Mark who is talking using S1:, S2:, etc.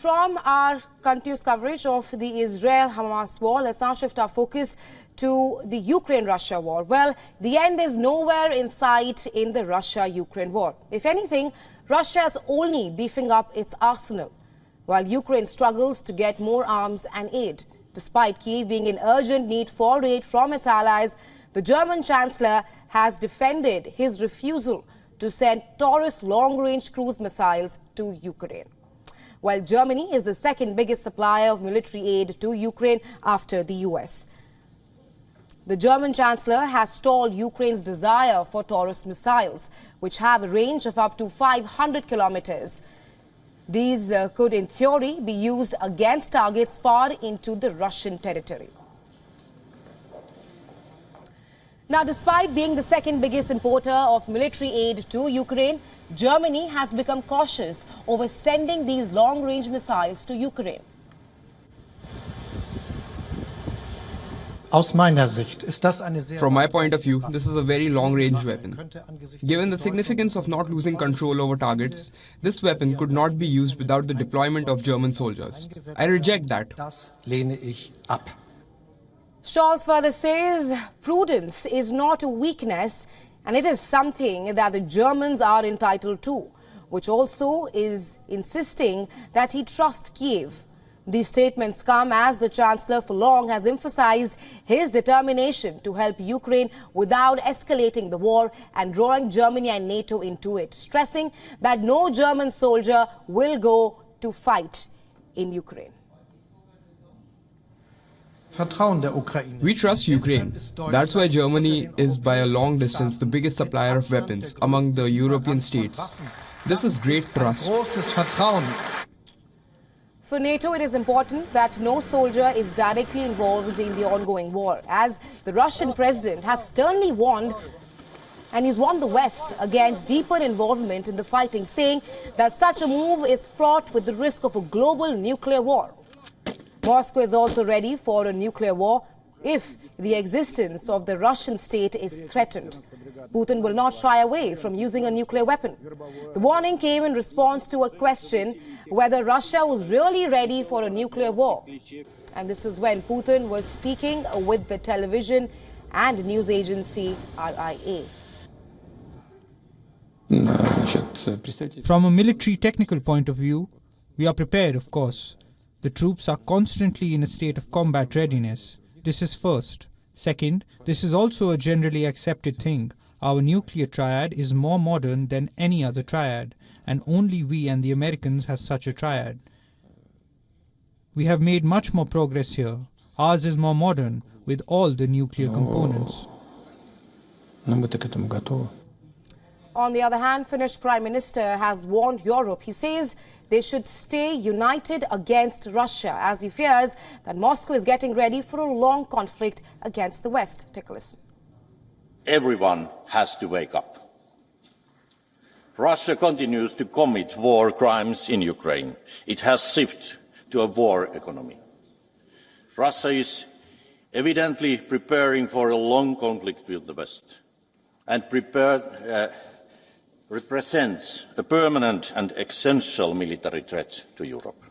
S1: From our continuous coverage of the Israel-Hamas war, let's now shift our focus to the Ukraine-Russia war. Well, the end is nowhere in sight in the Russia-Ukraine war. If anything, Russia is only beefing up its arsenal, while Ukraine struggles to get more arms and aid. Despite Kyiv being in urgent need for aid from its allies, the German Chancellor has defended his refusal to send Taurus long-range cruise missiles to Ukraine. While Germany is the second biggest supplier of military aid to Ukraine after the US. The German Chancellor has stalled Ukraine's desire for Taurus missiles, which have a range of up to 500 kilometers. These could, in theory, be used against targets far into the Russian territory. Now, despite being the second biggest importer of military aid to Ukraine, Germany has become cautious over sending these long-range missiles to Ukraine.
S2: From my point of view, this is a very long-range weapon. Given the significance of not losing control over targets, this weapon could not be used without the deployment of German soldiers. I reject that.
S1: Scholz further says prudence is not a weakness, and it is something that the Germans are entitled to, which also is insisting that he trusts Kyiv. These statements come as the Chancellor for long has emphasized his determination to help Ukraine without escalating the war and drawing Germany and NATO into it, stressing that no German soldier will go to fight in Ukraine.
S2: We trust Ukraine. That's why Germany is by a long distance the biggest supplier of weapons among the European states. This is great trust.
S1: For NATO, it is important that no soldier is directly involved in the ongoing war, as the Russian president has sternly warned, and he's warned the West against deeper involvement in the fighting, saying that such a move is fraught with the risk of a global nuclear war. Moscow is also ready for a nuclear war if the existence of the Russian state is threatened. Putin will not shy away from using a nuclear weapon. The warning came in response to a question whether Russia was really ready for a nuclear war. And this is when Putin was speaking with the television and news agency RIA.
S3: From a military technical point of view, we are prepared, of course. The troops are constantly in a state of combat readiness. This is first. Second, this is also a generally accepted thing. Our nuclear triad is more modern than any other triad, and only we and the Americans have such a triad. We have made much more progress here. Ours is more modern, with all the nuclear components.
S1: On the other hand, Finnish Prime Minister has warned Europe. He says they should stay united against Russia, as he fears that Moscow is getting ready for a long conflict against the West. Take a listen.
S4: Everyone has to wake up. Russia continues to commit war crimes in Ukraine. It has shifted to a war economy. Russia is evidently preparing for a long conflict with the West and represents a permanent and essential military threat to Europe.